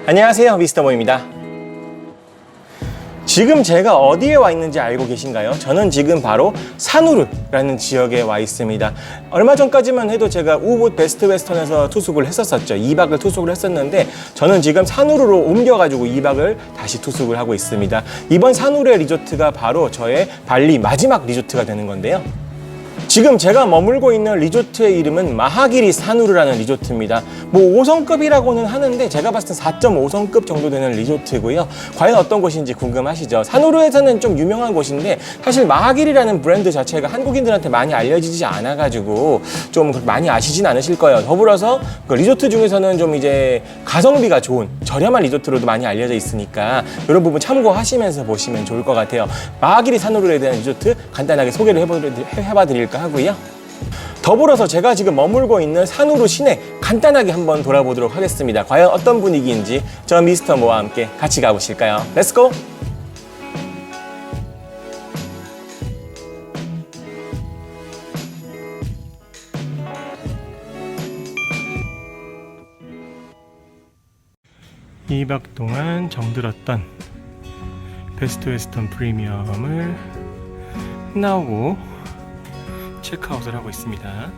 안녕하세요, 미스터 모입니다. 지금 제가 어디에 와 있는지 알고 계신가요? 저는 지금 바로 산후르라는 지역에 와 있습니다. 얼마 전까지만 해도 제가 우붓 베스트 웨스턴에서 투숙을 했었죠. 2박을 투숙을 했었는데 저는 지금 산후르로 옮겨가지고 2박을 다시 투숙을 하고 있습니다. 이번 산후르의 리조트가 바로 저의 발리 마지막 리조트가 되는 건데요. 지금 제가 머물고 있는 리조트의 이름은 마하기리 산후르라는 리조트입니다. 뭐 5성급이라고는 하는데 제가 봤을 때 4.5성급 정도 되는 리조트고요. 과연 어떤 곳인지 궁금하시죠? 산후르에서는 좀 유명한 곳인데 사실 마하기리라는 브랜드 자체가 한국인들한테 많이 알려지지 않아가지고 좀 많이 아시진 않으실 거예요. 더불어서 그 리조트 중에서는 좀 이제 가성비가 좋은 저렴한 리조트로도 많이 알려져 있으니까 이런 부분 참고하시면서 보시면 좋을 것 같아요. 마하기리 산후르에 대한 리조트 간단하게 소개를 해봐 드릴까 하고요. 더불어서 제가 지금 머물고 있는 산후르 시내 간단하게 한번 돌아보도록 하겠습니다. 과연 어떤 분위기인지 저 미스터 모와 함께 같이 가보실까요? 렛츠고! 이 박 동안 정들었던 베스트 웨스턴 프리미엄을 나오고 체크아웃을 하고 있습니다.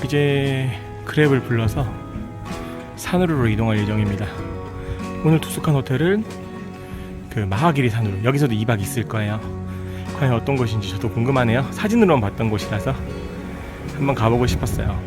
이제 그랩을 불러서 산후르로 이동할 예정입니다. 오늘 투숙한 호텔은 그 마하기리 산후르, 여기서도 2박 있을 거예요. 과연 어떤 곳인지 저도 궁금하네요. 사진으로만 봤던 곳이라서 한번 가보고 싶었어요.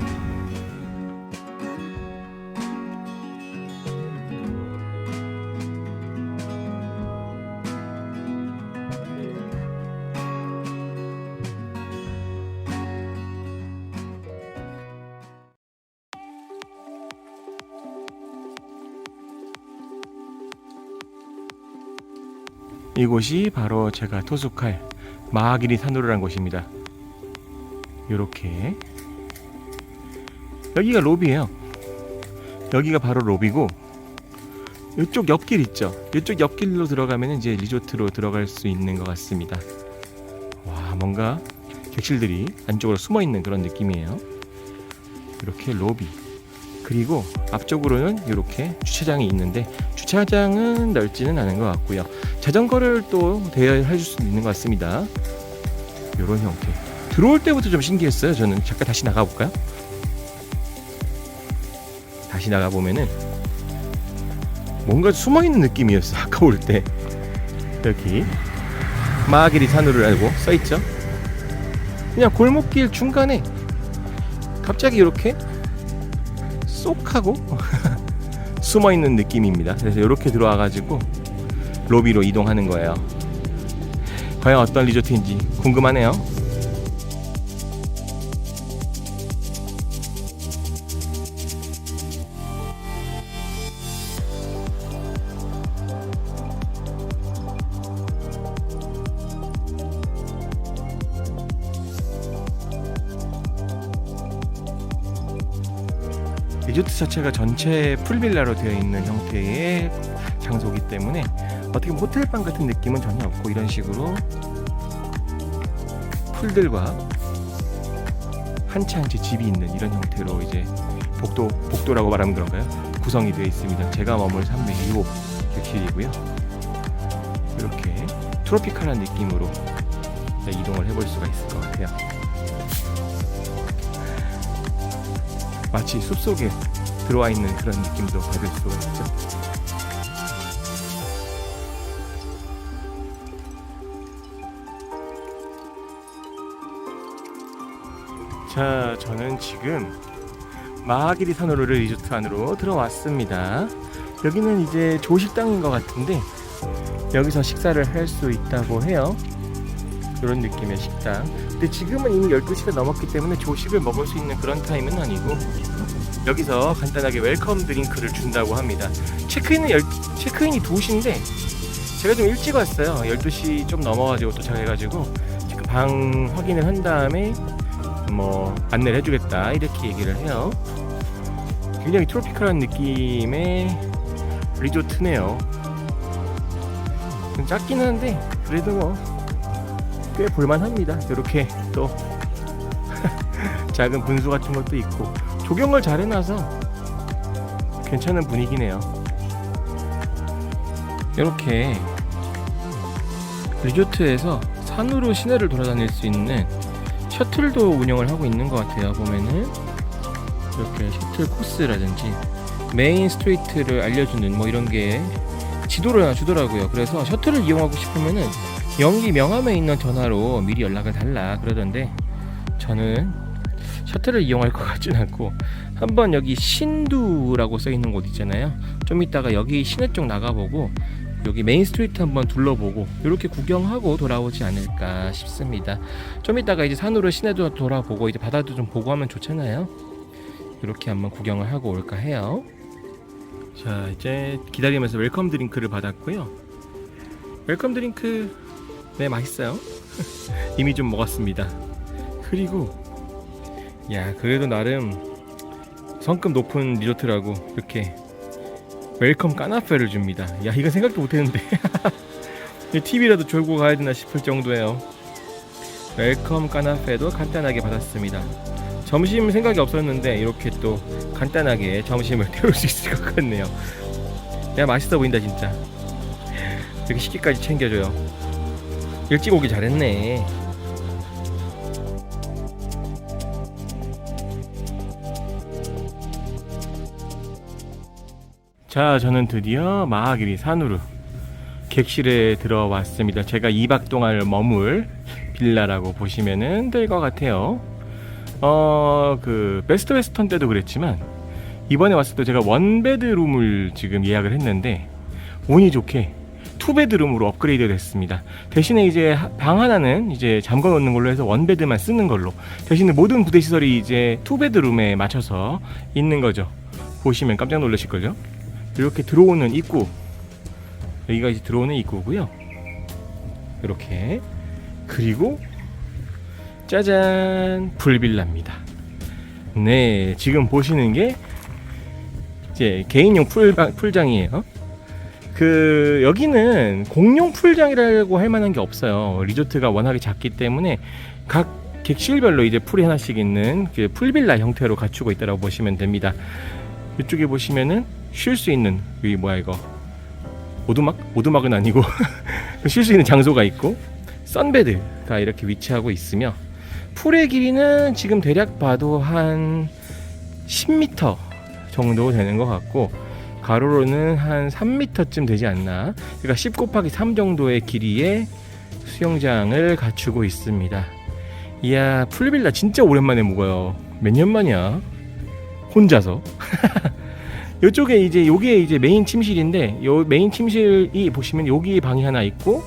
이곳이 바로 제가 투숙할 마하기리 산후르라는 곳입니다. 요렇게 여기가 로비예요. 여기가 바로 로비고 이쪽 옆길 있죠. 이쪽 옆길로 들어가면 이제 리조트로 들어갈 수 있는 것 같습니다. 와, 뭔가 객실들이 안쪽으로 숨어 있는 그런 느낌이에요. 이렇게 로비, 그리고 앞쪽으로는 이렇게 주차장이 있는데 주차장은 넓지는 않은 것 같고요. 자전거를 또 대여해 줄 수 있는 것 같습니다. 이런 형태. 들어올 때부터 좀 신기했어요. 저는 잠깐 다시 나가볼까요? 다시 나가보면은 뭔가 숨어있는 느낌이었어. 아까 올 때. 여기 마하기리 산후르라고 써있죠. 그냥 골목길 중간에 갑자기 이렇게 쏙 하고 숨어있는 느낌입니다. 그래서 이렇게 들어와가지고 로비로 이동하는 거예요. 과연 어떤 리조트인지 궁금하네요. 리조트 자체가 전체 풀빌라로 되어 있는 형태의 장소이기 때문에 어떻게 보면 호텔방 같은 느낌은 전혀 없고 이런 식으로 풀들과 한 채 한 채 집이 있는 이런 형태로 이제 복도라고 말하면 그런가요? 구성이 되어 있습니다. 제가 머물 307 객실이고요. 이렇게 트로피칼한 느낌으로 이동을 해볼 수가 있을 것 같아요. 마치 숲속에 들어와 있는 그런 느낌도 받을 수가 있죠. 자, 저는 지금 마하기리 산후르 리조트 안으로 들어왔습니다. 여기는 이제 조식당인 것 같은데 여기서 식사를 할 수 있다고 해요. 이런 느낌의 식당. 근데 지금은 이미 12시가 넘었기 때문에 조식을 먹을 수 있는 그런 타임은 아니고 여기서 간단하게 웰컴 드링크를 준다고 합니다. 체크인이 2시인데 제가 좀 일찍 왔어요. 12시 좀 넘어가지고 도착해가지고 지금 방 확인을 한 다음에 뭐 안내를 해주겠다 이렇게 얘기를 해요. 굉장히 트로피컬한 느낌의 리조트네요. 좀 작긴 한데 그래도 뭐 꽤 볼만합니다. 이렇게 또 작은 분수 같은 것도 있고 조경을 잘 해놔서 괜찮은 분위기네요. 이렇게 리조트에서 산으로 시내를 돌아다닐 수 있는 셔틀도 운영을 하고 있는 것 같아요. 보면은 이렇게 셔틀 코스라든지 메인 스트리트를 알려주는 뭐 이런 게 지도를 하나 주더라고요. 그래서 셔틀을 이용하고 싶으면은 여기 명함에 있는 전화로 미리 연락을 달라 그러던데, 저는 셔틀을 이용할 것 같진 않고 한번 여기 신두라고 써있는 곳 있잖아요. 좀 이따가 여기 시내 쪽 나가보고 여기 메인 스트리트 한번 둘러보고 이렇게 구경하고 돌아오지 않을까 싶습니다. 좀 이따가 이제 산으로 시내도 돌아보고 이제 바다도 좀 보고 하면 좋잖아요. 이렇게 한번 구경을 하고 올까 해요. 자, 이제 기다리면서 웰컴 드링크를 받았고요. 웰컴 드링크 네, 맛있어요. 이미 좀 먹었습니다. 그리고 야, 그래도 나름 성급 높은 리조트라고 이렇게 웰컴 까나페를 줍니다. 야, 이건 생각도 못했는데 TV라도 졸고 가야 되나 싶을 정도예요. 웰컴 까나페도 간단하게 받았습니다. 점심 생각이 없었는데 이렇게 또 간단하게 점심을 때울 수 있을 것 같네요. 야, 맛있어 보인다 진짜. 이렇게 식기까지 챙겨줘요. 일찍 오기 잘했네. 자, 저는 드디어 마하기리 산으로 객실에 들어왔습니다. 제가 2박 동안 머물 빌라라고 보시면은 될 것 같아요. 그 베스트 웨스턴 때도 그랬지만 이번에 왔을 때 제가 원베드룸을 지금 예약을 했는데 운이 좋게 투베드룸으로 업그레이드 됐습니다. 대신에 이제 방 하나는 이제 잠궈 놓는 걸로 해서 원베드만 쓰는 걸로, 대신에 모든 부대 시설이 이제 투베드룸에 맞춰서 있는 거죠. 보시면 깜짝 놀라실걸요. 이렇게 들어오는 입구, 여기가 이제 들어오는 입구고요. 이렇게, 그리고 짜잔, 풀빌라입니다. 네, 지금 보시는 게 이제 개인용 풀장이에요. 그 여기는 공용 풀장이라고 할 만한 게 없어요. 리조트가 워낙에 작기 때문에 각 객실별로 이제 풀이 하나씩 있는 그 풀빌라 형태로 갖추고 있다고 보시면 됩니다. 이쪽에 보시면은 쉴 수 있는, 여기 뭐야 이거, 오두막은 아니고 쉴 수 있는 장소가 있고 선베드가 이렇게 위치하고 있으며, 풀의 길이는 지금 대략 봐도 한 10m 정도 되는 것 같고 가로로는 한 3m쯤 되지 않나. 그러니까 10 곱하기 3 정도의 길이의 수영장을 갖추고 있습니다. 이야, 풀빌라 진짜 오랜만에 묵어요. 몇 년 만이야 혼자서. 이쪽에 이제 요게 이제 메인 침실인데, 요 메인 침실이 보시면 여기 방이 하나 있고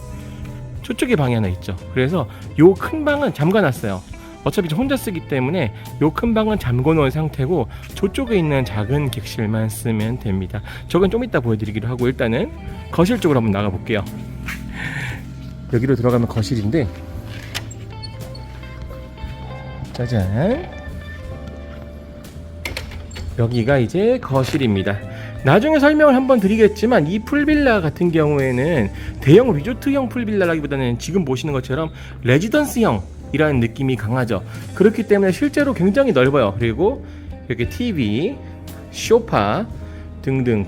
저쪽에 방이 하나 있죠. 그래서 요 큰 방은 잠가놨어요. 어차피 혼자 쓰기 때문에 요 큰 방은 잠궈 놓은 상태고 저쪽에 있는 작은 객실만 쓰면 됩니다. 저건 좀 이따 보여드리기로 하고 일단은 거실 쪽으로 한번 나가 볼게요. 여기로 들어가면 거실인데, 짜잔, 여기가 이제 거실입니다. 나중에 설명을 한번 드리겠지만 이 풀빌라 같은 경우에는 대형 리조트형 풀빌라라기보다는 지금 보시는 것처럼 레지던스형 이라는 느낌이 강하죠. 그렇기 때문에 실제로 굉장히 넓어요. 그리고 이렇게 TV, 소파 등등.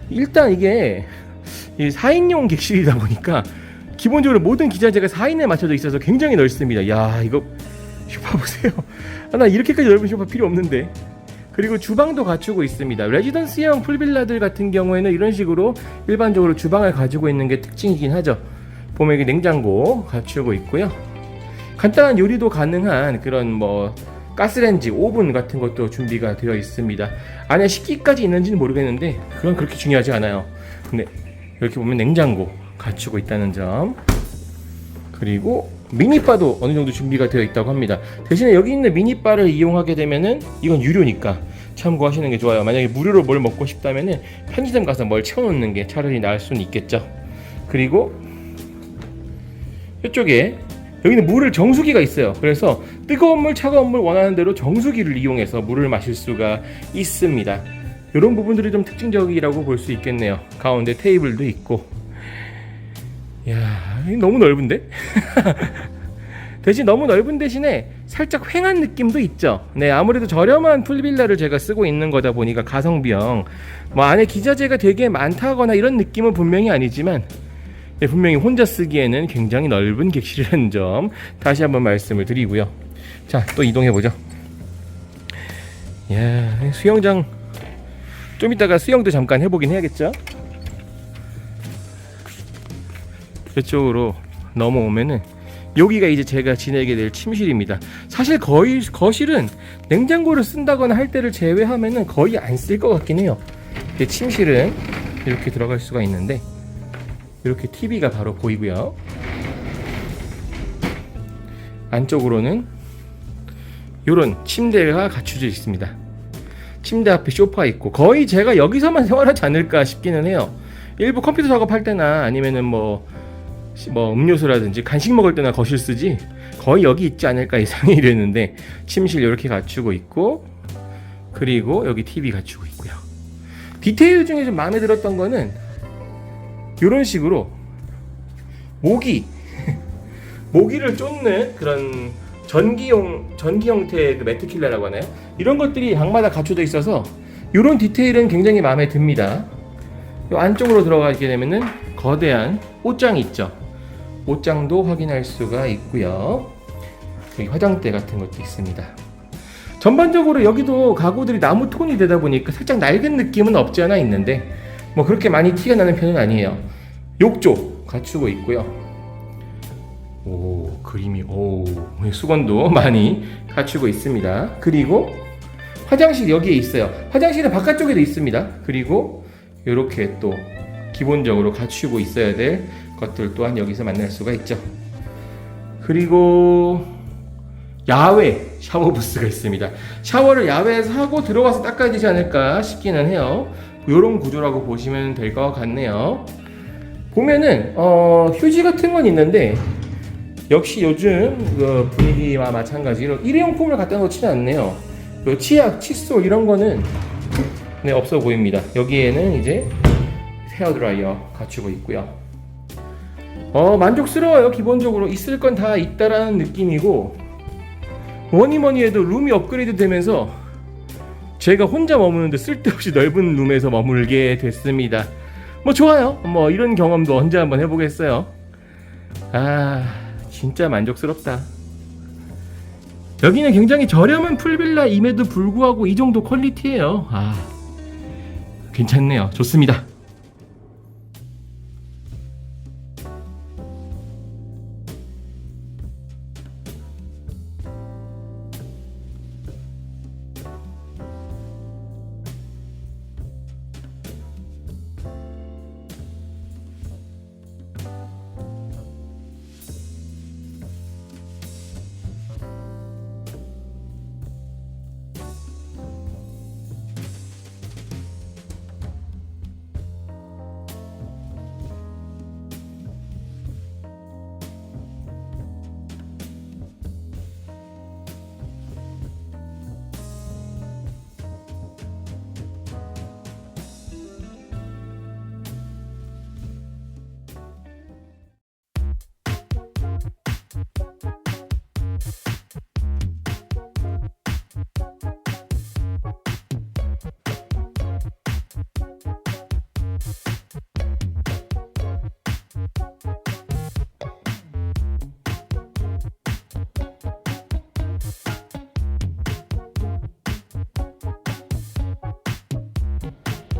일단 이게 4인용 객실이다 보니까 기본적으로 모든 기자재가 4인에 맞춰져 있어서 굉장히 넓습니다. 야, 이거 소파 보세요. 나 이렇게까지 넓은 소파 필요 없는데. 그리고 주방도 갖추고 있습니다. 레지던스형 풀빌라들 같은 경우에는 이런 식으로 일반적으로 주방을 가지고 있는 게 특징이긴 하죠. 보면 여기 냉장고 갖추고 있고요. 간단한 요리도 가능한 그런 뭐 가스레인지, 오븐 같은 것도 준비가 되어 있습니다. 안에 식기까지 있는지는 모르겠는데 그건 그렇게 중요하지 않아요. 근데 이렇게 보면 냉장고 갖추고 있다는 점, 그리고 미니바도 어느 정도 준비가 되어 있다고 합니다. 대신에 여기 있는 미니바를 이용하게 되면은 이건 유료니까 참고하시는 게 좋아요. 만약에 무료로 뭘 먹고 싶다면은 편의점 가서 뭘 채워놓는 게 차라리 나을 수는 있겠죠. 그리고 이쪽에 여기는 물을 정수기가 있어요. 그래서 뜨거운 물, 차가운 물 원하는 대로 정수기를 이용해서 물을 마실 수가 있습니다. 이런 부분들이 좀 특징적이라고 볼 수 있겠네요. 가운데 테이블도 있고. 이야, 너무 넓은데? 대신 너무 넓은 대신에 살짝 휑한 느낌도 있죠. 네, 아무래도 저렴한 풀빌라를 제가 쓰고 있는 거다 보니까 가성비형 뭐 안에 기자재가 되게 많다거나 이런 느낌은 분명히 아니지만 네, 분명히 혼자 쓰기에는 굉장히 넓은 객실이라는 점 다시 한번 말씀을 드리고요. 자, 또 이동해보죠. 이야, 수영장 좀 이따가 수영도 잠깐 해보긴 해야겠죠. 이쪽으로 넘어오면은 여기가 이제 제가 지내게 될 침실입니다. 사실 거의 거실은 냉장고를 쓴다거나 할 때를 제외하면은 거의 안 쓸 것 같긴 해요. 침실은 이렇게 들어갈 수가 있는데 이렇게 TV가 바로 보이고요. 안쪽으로는 이런 침대가 갖춰져 있습니다. 침대 앞에 소파 있고 거의 제가 여기서만 생활하지 않을까 싶기는 해요. 일부 컴퓨터 작업할 때나 아니면은 뭐 음료수라든지 간식 먹을 때나 거실 쓰지 거의 여기 있지 않을까 예상이 되는데 침실 이렇게 갖추고 있고 그리고 여기 TV 갖추고 있고요. 디테일 중에 좀 마음에 들었던 거는 이런 식으로 모기를 쫓는 그런 전기 형태의 그 매트킬러라고 하나요? 이런 것들이 방마다 갖춰져 있어서 이런 디테일은 굉장히 마음에 듭니다. 이 안쪽으로 들어가게 되면은 거대한 옷장이 있죠. 옷장도 확인할 수가 있고요. 여기 화장대 같은 것도 있습니다. 전반적으로 여기도 가구들이 나무 톤이 되다 보니까 살짝 낡은 느낌은 없지 않아 있는데 뭐 그렇게 많이 티가 나는 편은 아니에요. 욕조 갖추고 있고요. 오, 그림이 수건도 많이 갖추고 있습니다. 그리고 화장실 여기에 있어요. 화장실은 바깥쪽에도 있습니다. 그리고 이렇게 또 기본적으로 갖추고 있어야 될 것들 또한 여기서 만날 수가 있죠. 그리고 야외 샤워 부스가 있습니다. 샤워를 야외에서 하고 들어가서 닦아야 되지 않을까 싶기는 해요. 이런 구조라고 보시면 될 것 같네요. 보면은 휴지 같은 건 있는데 역시 요즘 그 분위기와 마찬가지로 일회용품을 갖다 놓지는 않네요. 치약, 칫솔 이런 거는 네, 없어 보입니다. 여기에는 이제 헤어드라이어 갖추고 있고요. 만족스러워요. 기본적으로 있을 건 다 있다라는 느낌이고 뭐니 해도 룸이 업그레이드 되면서 제가 혼자 머무는데 쓸데없이 넓은 룸에서 머물게 됐습니다. 뭐 좋아요. 뭐 이런 경험도 언제 한번 해보겠어요. 진짜 만족스럽다. 여기는 굉장히 저렴한 풀빌라임에도 불구하고 이 정도 퀄리티예요. 괜찮네요. 좋습니다.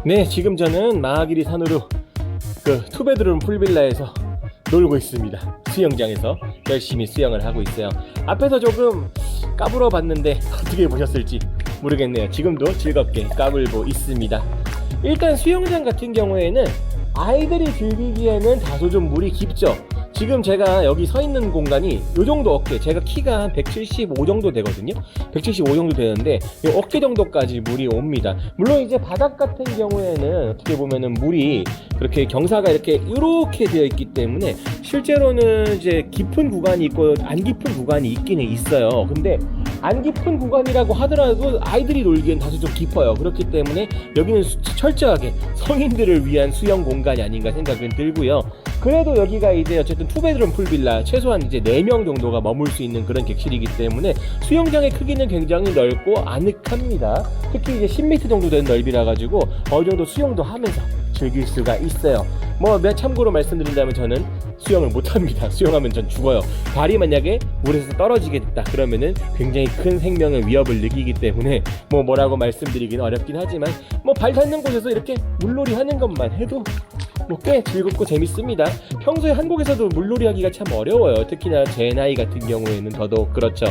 네, 지금 저는 마하기리 산으로 그 투베드룸 풀빌라에서 놀고 있습니다. 수영장에서 열심히 수영을 하고 있어요. 앞에서 조금 까불어 봤는데 어떻게 보셨을지 모르겠네요. 지금도 즐겁게 까불고 있습니다. 일단 수영장 같은 경우에는 아이들이 즐기기에는 다소 좀 물이 깊죠. 지금 제가 여기 서 있는 공간이 요 정도 어깨, 제가 키가 한 175 정도 되거든요. 175 정도 되는데 이 어깨 정도까지 물이 옵니다. 물론 이제 바닥 같은 경우에는 어떻게 보면은 물이 그렇게 경사가 이렇게 되어 있기 때문에 실제로는 이제 깊은 구간이 있고 안 깊은 구간이 있기는 있어요. 근데 안 깊은 구간이라고 하더라도 아이들이 놀기엔 다소 좀 깊어요. 그렇기 때문에 여기는 철저하게 성인들을 위한 수영 공간이 아닌가 생각은 들고요. 그래도 여기가 이제 어쨌든 투베드룸 풀빌라, 최소한 이제 4명 정도가 머물 수 있는 그런 객실이기 때문에 수영장의 크기는 굉장히 넓고 아늑합니다. 특히 이제 10m 정도 되는 넓이라 가지고 어느 정도 수영도 하면서 즐길 수가 있어요. 참고로 말씀드린다면 저는 수영을 못합니다. 수영하면 전 죽어요. 발이 만약에 물에서 떨어지게 됐다 그러면은 굉장히 큰 생명의 위협을 느끼기 때문에 뭐라고 말씀드리긴 어렵긴 하지만 발 닿는 곳에서 이렇게 물놀이 하는 것만 해도 꽤 즐겁고 재밌습니다. 평소에 한국에서도 물놀이 하기가 참 어려워요. 특히나 제 나이 같은 경우에는 더더욱 그렇죠.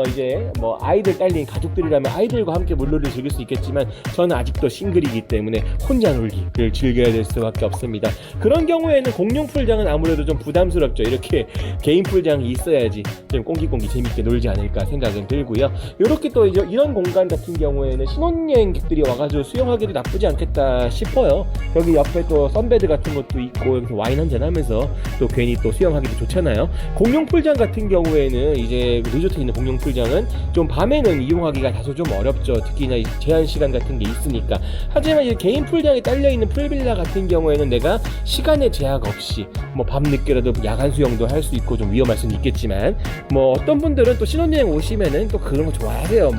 이제 아이들 딸린 가족들이라면 아이들과 함께 물놀이를 즐길 수 있겠지만 저는 아직도 싱글이기 때문에 혼자 놀기를 즐겨야 될 수밖에 없습니다. 그런 경우에는 공용 풀장은 아무래도 좀 부담스럽죠. 이렇게 개인 풀장이 있어야지 좀 꽁기꽁기 재밌게 놀지 않을까 생각은 들고요. 이렇게 또 이제 이런 공간 같은 경우에는 신혼여행객들이 와가지고 수영하기도 나쁘지 않겠다 싶어요. 여기 옆에 또 선베드 같은 것도 있고 여기서 와인 한잔 하면서 또 괜히 또 수영하기도 좋잖아요. 공용 풀장 같은 경우에는 이제 리조트에 있는 공용 풀장은 좀 밤에는 이용하기가 다소 좀 어렵죠. 특히나 제한 시간 같은 게 있으니까. 하지만 이제 개인 풀장에 딸려있는 풀빌라 같은 경우에는 내가 시간의 제약 없이 밤 늦게라도 야간 수영도 할 수 있고 좀 위험할 수는 있겠지만 어떤 분들은 또 신혼여행 오시면은 또 그런 거 좋아하세요.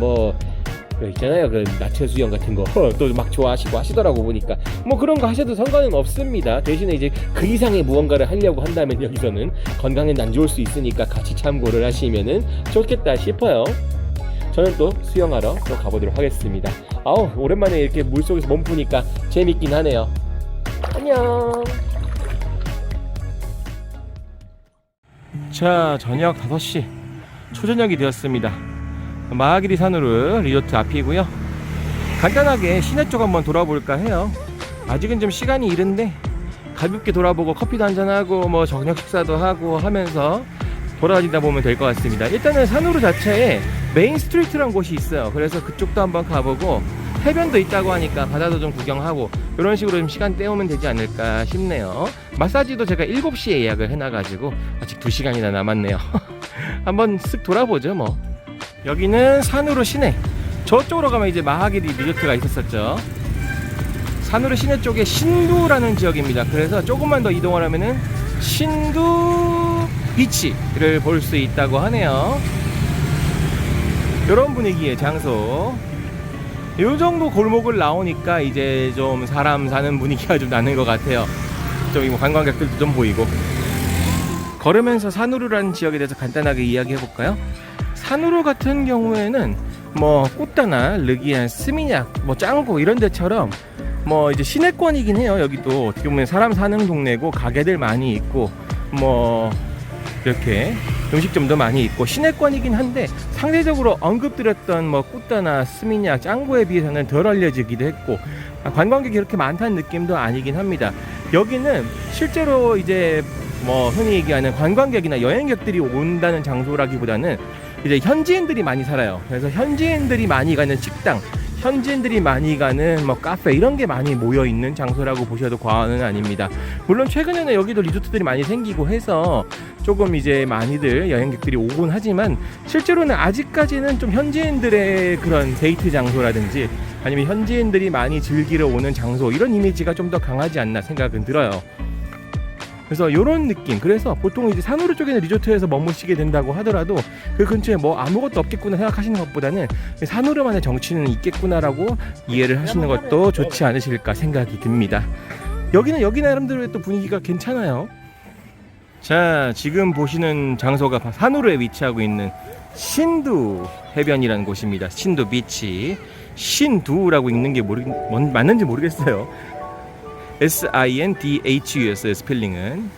있잖아요. 그 나체 수영 같은 거 또 막 좋아하시고 하시더라고 보니까 그런 거 하셔도 상관은 없습니다. 대신에 이제 그 이상의 무언가를 하려고 한다면 여기서는 건강에는 안 좋을 수 있으니까 같이 참고를 하시면은 좋겠다 싶어요. 저는 또 수영하러 또 가보도록 하겠습니다. 오랜만에 이렇게 물속에서 몸푸니까 재밌긴 하네요. 안녕. 자, 저녁 5시 초저녁이 되었습니다. 마하기리 산후르 리조트 앞이고요. 간단하게 시내 쪽 한번 돌아볼까 해요. 아직은 좀 시간이 이른데 가볍게 돌아보고 커피도 한잔하고 저녁 식사도 하고 하면서 돌아다니다 보면 될 것 같습니다. 일단은 산후르 자체에 메인 스트리트라는 곳이 있어요. 그래서 그쪽도 한번 가보고 해변도 있다고 하니까 바다도 좀 구경하고 이런 식으로 좀 시간 때우면 되지 않을까 싶네요. 마사지도 제가 7시에 예약을 해놔가지고 아직 2시간이나 남았네요. 한번 쓱 돌아보죠 여기는 산후르 시내, 저쪽으로 가면 이제 마하기리 리조트가 있었었죠. 산후르 시내 쪽에 신두라는 지역입니다. 그래서 조금만 더 이동을 하면은 신두 비치를 볼 수 있다고 하네요. 이런 분위기의 장소. 이 정도 골목을 나오니까 이제 좀 사람 사는 분위기가 좀 나는 것 같아요. 저기 관광객들도 좀 보이고. 걸으면서 산후르라는 지역에 대해서 간단하게 이야기해 볼까요? 산후르 같은 경우에는 꽃다나, 르기안, 스미냑, 짱구 이런 데처럼 이제 시내권이긴 해요. 여기도 어떻게 보면 사람 사는 동네고 가게들 많이 있고 이렇게 음식점도 많이 있고 시내권이긴 한데 상대적으로 언급드렸던 꽃다나, 스미냑, 짱구에 비해서는 덜 알려지기도 했고 관광객이 그렇게 많다는 느낌도 아니긴 합니다. 여기는 실제로 이제 흔히 얘기하는 관광객이나 여행객들이 온다는 장소라기보다는 이제 현지인들이 많이 살아요. 그래서 현지인들이 많이 가는 식당, 현지인들이 많이 가는 카페 이런 게 많이 모여 있는 장소라고 보셔도 과언은 아닙니다. 물론 최근에는 여기도 리조트들이 많이 생기고 해서 조금 이제 많이들 여행객들이 오곤 하지만 실제로는 아직까지는 좀 현지인들의 그런 데이트 장소라든지 아니면 현지인들이 많이 즐기러 오는 장소 이런 이미지가 좀 더 강하지 않나 생각은 들어요. 그래서 이런 느낌. 그래서 보통 이제 산후르 쪽에는 리조트에서 머무시게 된다고 하더라도 그 근처에 아무것도 없겠구나 생각하시는 것보다는 산후르만의 정취는 있겠구나라고 이해를 하시는 것도 좋지 않으실까 생각이 듭니다. 여기는 여기 나름대로의 또 분위기가 괜찮아요. 자, 지금 보시는 장소가 산후르에 위치하고 있는 신두 해변이라는 곳입니다. 신두 비치. 신두라고 읽는 게 맞는지 모르겠어요. SINDHU였어요, 스펠링은.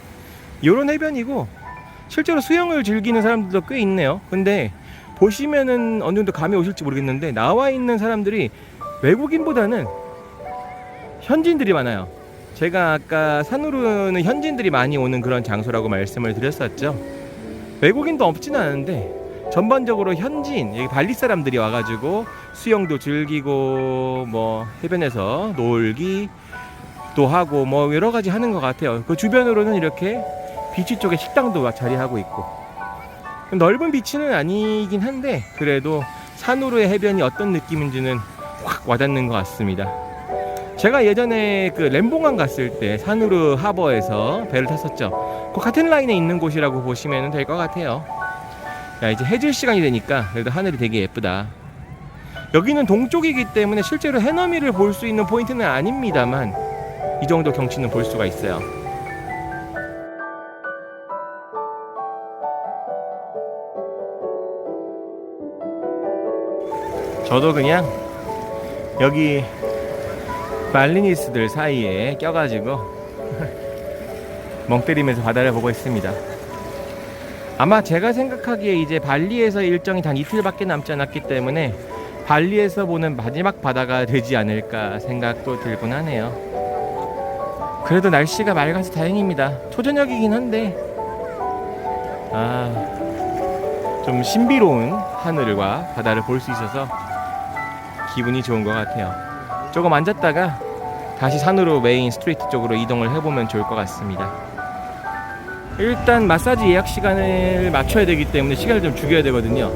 요런 해변이고 실제로 수영을 즐기는 사람들도 꽤 있네요. 근데 보시면은 어느 정도 감이 오실지 모르겠는데 나와 있는 사람들이 외국인보다는 현지인들이 많아요. 제가 아까 산후르는 현지인들이 많이 오는 그런 장소라고 말씀을 드렸었죠. 외국인도 없지는 않은데 전반적으로 현지인, 여기 발리 사람들이 와가지고 수영도 즐기고 해변에서 놀기 또 하고 여러 가지 하는 것 같아요. 그 주변으로는 이렇게 비치 쪽에 식당도 자리하고 있고 넓은 비치는 아니긴 한데 그래도 산으로의 해변이 어떤 느낌인지는 확 와닿는 것 같습니다. 제가 예전에 그 램봉항 갔을 때 산우르 하버에서 배를 탔었죠. 그 같은 라인에 있는 곳이라고 보시면 될 것 같아요. 야, 이제 해질 시간이 되니까 그래도 하늘이 되게 예쁘다. 여기는 동쪽이기 때문에 실제로 해넘이를 볼 수 있는 포인트는 아닙니다만 이 정도 경치는 볼 수가 있어요. 저도 그냥 여기 발리니스들 사이에 껴가지고 멍 때리면서 바다를 보고 있습니다. 아마 제가 생각하기에 이제 발리에서 일정이 단 이틀밖에 남지 않았기 때문에 발리에서 보는 마지막 바다가 되지 않을까 생각도 들곤 하네요. 그래도 날씨가 맑아서 다행입니다. 초저녁이긴 한데 좀 신비로운 하늘과 바다를 볼 수 있어서 기분이 좋은 것 같아요. 조금 앉았다가 다시 산으로 메인 스트리트 쪽으로 이동을 해보면 좋을 것 같습니다. 일단 마사지 예약 시간을 맞춰야 되기 때문에 시간을 좀 죽여야 되거든요.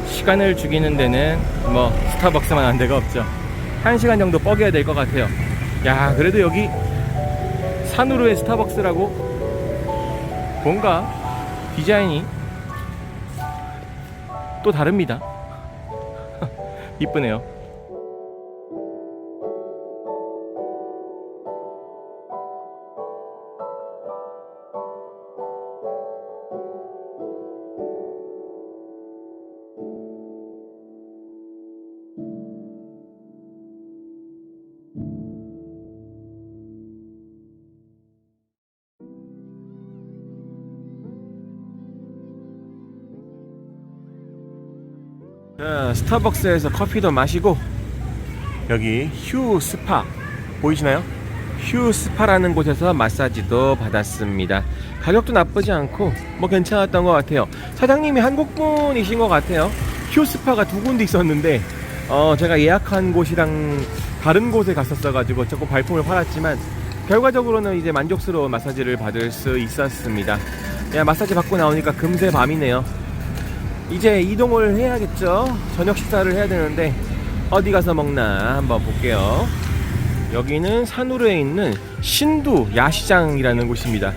시간을 죽이는 데는 뭐 스타벅스만 한 데가 없죠. 1시간 정도 뻐겨야 될 것 같아요. 야, 그래도 여기 산으로의 스타벅스라고 뭔가 디자인이 또 다릅니다. 이쁘네요. 자, 스타벅스에서 커피도 마시고 여기 휴 스파 보이시나요? 휴 스파라는 곳에서 마사지도 받았습니다. 가격도 나쁘지 않고 뭐 괜찮았던 것 같아요. 사장님이 한국분이신 것 같아요. 휴 스파가 두 군데 있었는데 제가 예약한 곳이랑 다른 곳에 갔었어 가지고 조금 발품을 팔았지만 결과적으로는 이제 만족스러운 마사지를 받을 수 있었습니다. 야, 마사지 받고 나오니까 금세 밤이네요. 이제 이동을 해야겠죠. 저녁 식사를 해야 되는데 어디 가서 먹나 한번 볼게요. 여기는 산우르에 있는 신두 야시장이라는 곳입니다.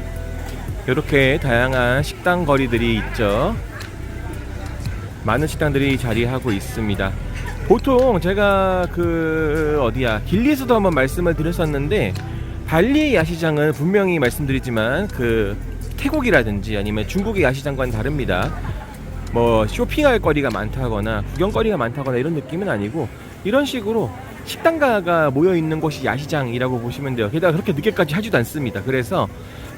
이렇게 다양한 식당 거리들이 있죠. 많은 식당들이 자리하고 있습니다. 보통 제가 길리에서도 한번 말씀을 드렸었는데 발리의 야시장은 분명히 말씀드리지만 태국이라든지 아니면 중국의 야시장과는 다릅니다. 뭐 쇼핑할 거리가 많다거나 구경거리가 많다거나 이런 느낌은 아니고 이런 식으로 식당가가 모여있는 곳이 야시장이라고 보시면 돼요. 게다가 그렇게 늦게까지 하지도 않습니다. 그래서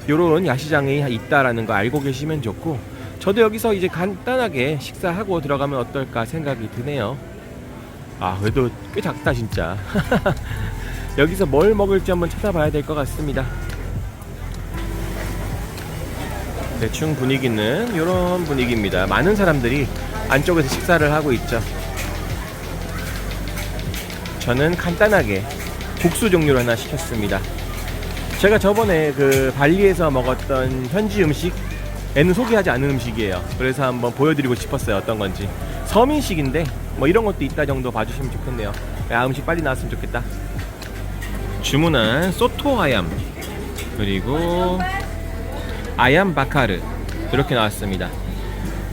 요런 야시장이 있다라는 거 알고 계시면 좋고, 저도 여기서 이제 간단하게 식사하고 들어가면 어떨까 생각이 드네요. 그래도 꽤 작다 진짜. 여기서 뭘 먹을지 한번 찾아봐야 될 것 같습니다. 대충 분위기는 이런 분위기입니다. 많은 사람들이 안쪽에서 식사를 하고 있죠. 저는 간단하게 국수 종류를 하나 시켰습니다. 제가 저번에 발리에서 먹었던 현지 음식에는 소개하지 않은 음식이에요. 그래서 한번 보여드리고 싶었어요. 어떤 건지. 서민식인데 뭐 이런 것도 있다 정도 봐주시면 좋겠네요. 음식 빨리 나왔으면 좋겠다. 주문한 소토 아얌 그리고 아얌 바카르 이렇게 나왔습니다.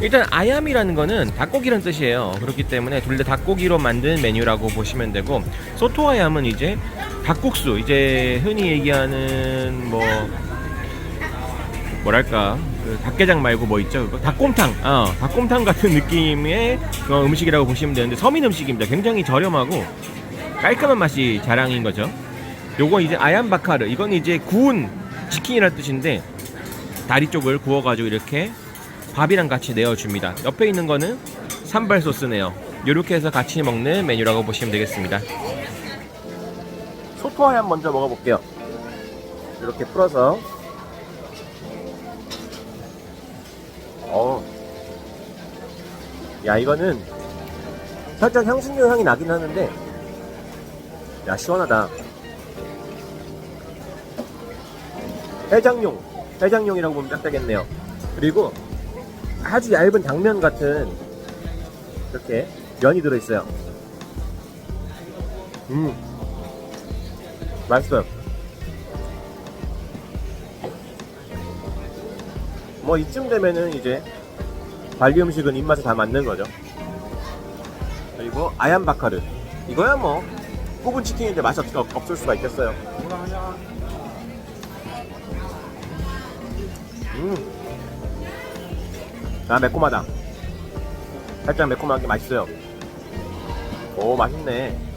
일단 아얌이라는 거는 닭고기라는 뜻이에요. 그렇기 때문에 둘 다 닭고기로 만든 메뉴라고 보시면 되고, 소토 아얌은 이제 닭국수, 이제 흔히 얘기하는 뭐랄까 닭게장 말고 뭐 있죠? 그거? 닭곰탕. 닭곰탕 같은 느낌의 그런 음식이라고 보시면 되는데 서민 음식입니다. 굉장히 저렴하고 깔끔한 맛이 자랑인 거죠. 요거 이제 아얌 바카르, 이건 이제 구운 치킨이라는 뜻인데 다리 쪽을 구워가지고 이렇게 밥이랑 같이 내어줍니다. 옆에 있는 거는 산발 소스네요. 이렇게 해서 같이 먹는 메뉴라고 보시면 되겠습니다. 소토 아얌 먼저 먹어볼게요. 이렇게 풀어서. 야, 이거는 살짝 향신료 향이 나긴 하는데 야, 시원하다. 해장용이라고 보면 딱 되겠네요. 그리고 아주 얇은 당면 같은 이렇게 면이 들어있어요. 맛있어요. 뭐 이쯤 되면은 이제 발리 음식은 입맛에 다 맞는 거죠. 그리고 아얀바카르, 이거야 뭐 구운 치킨인데 맛이 없을 수가 있겠어요. 아, 매콤하다. 살짝 매콤한 게 맛있어요. 오, 맛있네.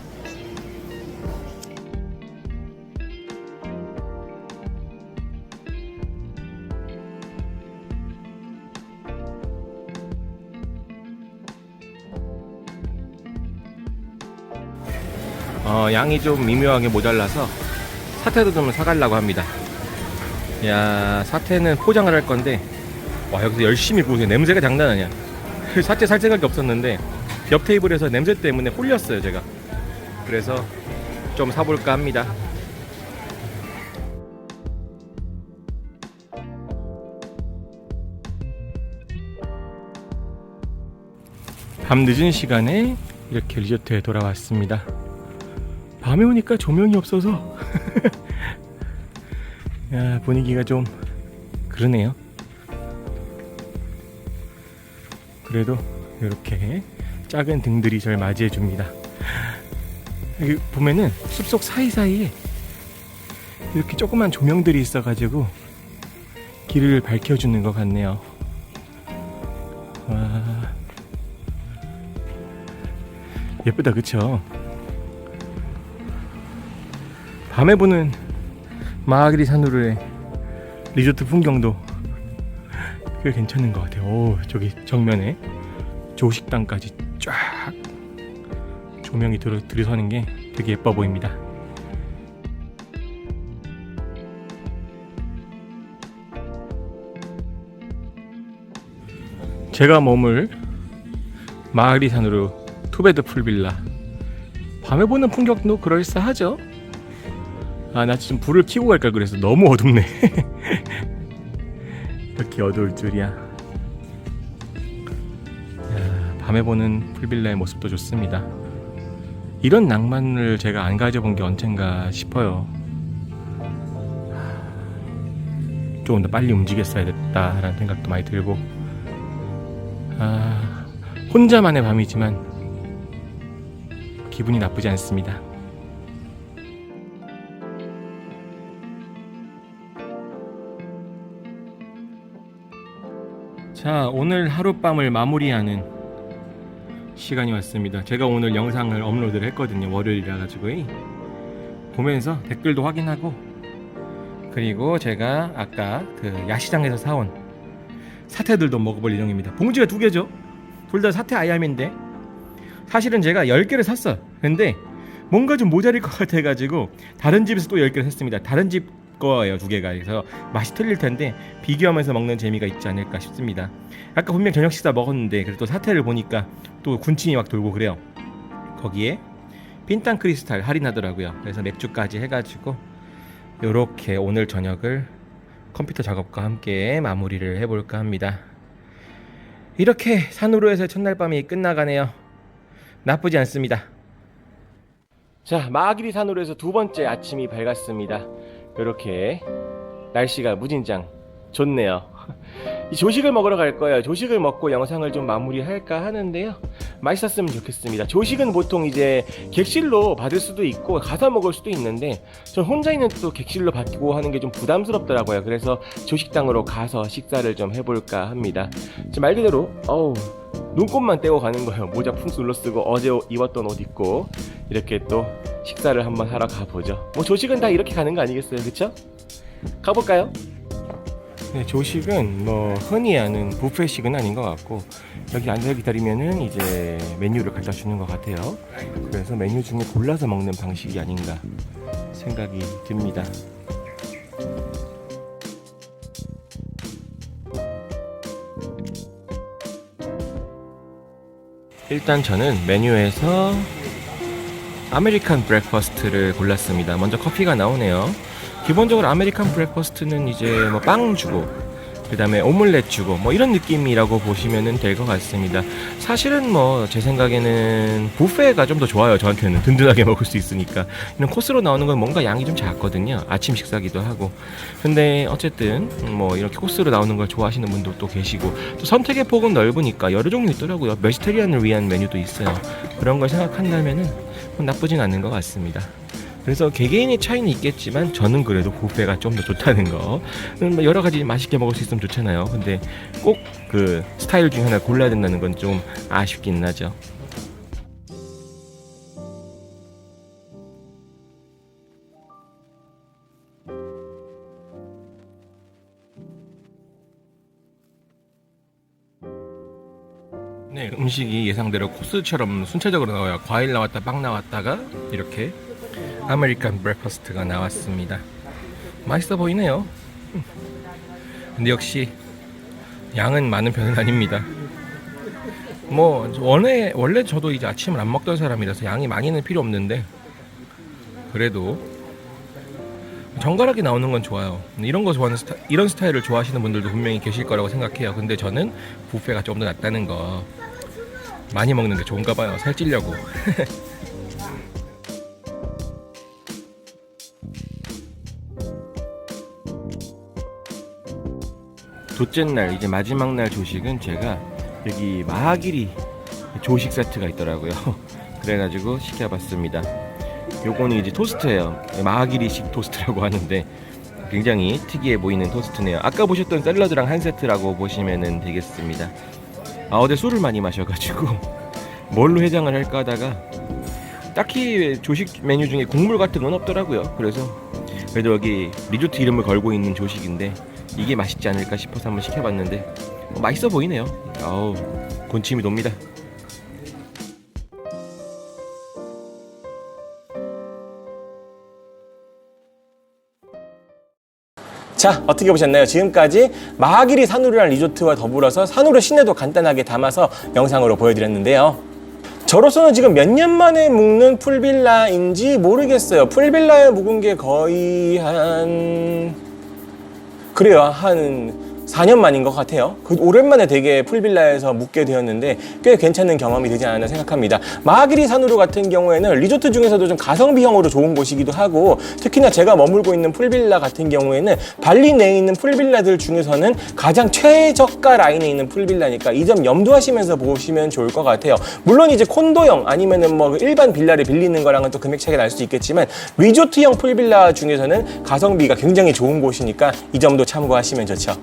양이 좀 미묘하게 모자라서 사태도 좀 사가려고 합니다. 야, 사태는 포장을 할 건데, 와, 여기서 열심히 구우세요. 냄새가 장난 아니야. 사태 살 생각이 없었는데 옆 테이블에서 냄새 때문에 홀렸어요, 제가. 그래서 좀 사볼까 합니다. 밤 늦은 시간에 이렇게 리조트에 돌아왔습니다. 밤에 오니까 조명이 없어서 야, 분위기가 좀 그러네요. 그래도 이렇게 작은 등들이 저를 맞이해 줍니다. 여기 보면은 숲속 사이사이에 이렇게 조그만 조명들이 있어가지고 길을 밝혀주는 것 같네요. 와, 예쁘다, 그쵸? 밤에 보는 마하기리 산후루의 리조트 풍경도 꽤 괜찮은 것 같아요. 오, 저기 정면에 조식당까지 쫙 조명이 들이서는 게 되게 예뻐 보입니다. 제가 머물 마하기리 산후루 투베드 풀빌라, 밤에 보는 풍경도 그럴싸하죠? 아, 나 지금 불을 켜고 갈 걸 그랬어. 너무 어둡네. 이렇게 어두울 줄이야. 야, 밤에 보는 풀빌라의 모습도 좋습니다. 이런 낭만을 제가 안 가져본 게 언젠가 싶어요. 조금 더 빨리 움직였어야 됐다라는 생각도 많이 들고, 아, 혼자만의 밤이지만 기분이 나쁘지 않습니다. 자, 오늘 하룻밤을 마무리하는 시간이 왔습니다. 제가 오늘 영상을 업로드를 했거든요. 월요일이라 가지고 보면서 댓글도 확인하고, 그리고 제가 아까 그 야시장에서 사온 사태들도 먹어볼 예정입니다. 봉지가 2개죠. 둘 다 사태 아이암인데 사실은 제가 10개를 샀어. 근데 뭔가 좀 모자랄 것 같아가지고 다른 집에서 또 10개를 샀습니다. 다른 집 거예요, 2개가. 그래서 맛이 틀릴 텐데 비교하면서 먹는 재미가 있지 않을까 싶습니다. 아까 분명 저녁 식사 먹었는데 그래도 사태를 보니까 또 군침이 막 돌고 그래요. 거기에 빈탄 크리스탈 할인하더라고요. 그래서 맥주까지 해가지고 이렇게 오늘 저녁을 컴퓨터 작업과 함께 마무리를 해볼까 합니다. 이렇게 산후루에서 첫날 밤이 끝나가네요. 나쁘지 않습니다. 자, 마하기리 산후루에서 두 번째 아침이 밝았습니다. 이렇게 날씨가 무진장 좋네요. 이 조식을 먹으러 갈 거예요. 조식을 먹고 영상을 좀 마무리할까 하는데요. 맛있었으면 좋겠습니다. 조식은 보통 이제 객실로 받을 수도 있고 가서 먹을 수도 있는데 전 혼자 있는 또 객실로 받고 하는 게 좀 부담스럽더라고요. 그래서 조식당으로 가서 식사를 좀 해볼까 합니다. 말 그대로 눈곱만 떼고 가는 거예요. 모자 푹 둘러쓰고 어제 입었던 옷 입고 이렇게 또 식사를 한번 하러 가보죠. 뭐 조식은 다 이렇게 가는 거 아니겠어요, 그쵸? 가볼까요? 네, 조식은 뭐 흔히 아는 뷔페식은 아닌 것 같고 여기 앉아서 기다리면은 이제 메뉴를 갖다 주는 것 같아요. 그래서 메뉴 중에 골라서 먹는 방식이 아닌가 생각이 듭니다. 일단 저는 메뉴에서 아메리칸 브렉퍼스트를 골랐습니다. 먼저 커피가 나오네요. 기본적으로 아메리칸 브렉퍼스트는 이제 뭐 빵 주고 그 다음에 오믈렛 주고 뭐 이런 느낌이라고 보시면 될 것 같습니다. 사실은 뭐 제 생각에는 뷔페가 좀 더 좋아요. 저한테는 든든하게 먹을 수 있으니까. 이런 코스로 나오는 건 뭔가 양이 좀 작거든요. 아침 식사기도 하고. 근데 어쨌든 뭐 이렇게 코스로 나오는 걸 좋아하시는 분들도 계시고, 또 선택의 폭은 넓으니까 여러 종류 있더라고요. 베지테리안을 위한 메뉴도 있어요. 그런 걸 생각한다면은 나쁘진 않은 것 같습니다. 그래서 개개인의 차이는 있겠지만 저는 그래도 뷔페가 좀 더 좋다는 거. 여러 가지 맛있게 먹을 수 있으면 좋잖아요. 근데 꼭 그 스타일 중에 하나 골라야 된다는 건 좀 아쉽긴 하죠. 네, 음식이 예상대로 코스처럼 순차적으로 나와요. 과일 나왔다, 빵 나왔다가 이렇게 아메리칸 브레이퍼스트가 나왔습니다. 맛있어 보이네요. 근데 역시 양은 많은 편은 아닙니다. 뭐 원래 저도 이제 아침을 안 먹던 사람이라서 양이 많이는 필요 없는데, 그래도 정갈하게 나오는 건 좋아요. 이런 거 좋아하는 이런 스타일을 좋아하시는 분들도 분명히 계실 거라고 생각해요. 근데 저는 뷔페가 좀 더 낫다는 거. 많이 먹는 게 좋은가 봐요. 살찌려고. 둘째 날, 이제 마지막 날 조식은 제가 여기 마하기리 조식 세트가 있더라고요. 그래가지고 시켜봤습니다. 요거는 이제 토스트예요. 마하기리식 토스트라고 하는데 굉장히 특이해 보이는 토스트네요. 아까 보셨던 샐러드랑 한 세트라고 보시면 되겠습니다. 어제 술을 많이 마셔가지고 뭘로 해장을 할까 하다가 딱히 조식 메뉴 중에 국물 같은 건 없더라고요. 그래서 그래도 여기 리조트 이름을 걸고 있는 조식인데 이게 맛있지 않을까 싶어서 한번 시켜봤는데 맛있어 보이네요. 아우, 군침이 돕니다. 자, 어떻게 보셨나요? 지금까지 마하기리 산후루랑 리조트와 더불어서 산후루 시내도 간단하게 담아서 영상으로 보여드렸는데요. 저로서는 지금 몇 년 만에 묵는 풀빌라인지 모르겠어요. 풀빌라에 묵은 게 거의 한 4년 만인 것 같아요. 오랜만에 되게 풀빌라에서 묵게 되었는데 꽤 괜찮은 경험이 되지 않았나 생각합니다. 마하기리 산후루 같은 경우에는 리조트 중에서도 좀 가성비형으로 좋은 곳이기도 하고, 특히나 제가 머물고 있는 풀빌라 같은 경우에는 발리 내에 있는 풀빌라들 중에서는 가장 최저가 라인에 있는 풀빌라니까 이 점 염두하시면서 보시면 좋을 것 같아요. 물론 이제 콘도형 아니면은 뭐 일반 빌라를 빌리는 거랑은 또 금액 차이가 날 수 있겠지만 리조트형 풀빌라 중에서는 가성비가 굉장히 좋은 곳이니까 이 점도 참고하시면 좋죠.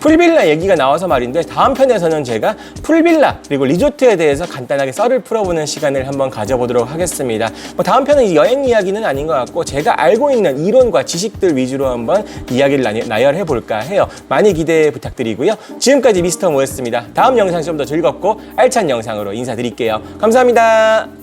풀빌라 얘기가 나와서 말인데, 다음 편에서는 제가 풀빌라 그리고 리조트에 대해서 간단하게 썰을 풀어보는 시간을 한번 가져보도록 하겠습니다. 다음 편은 여행 이야기는 아닌 것 같고 제가 알고 있는 이론과 지식들 위주로 한번 이야기를 나열해 볼까 해요. 많이 기대 부탁드리고요. 지금까지 미스터 모였습니다. 다음 영상 좀 더 즐겁고 알찬 영상으로 인사드릴게요. 감사합니다.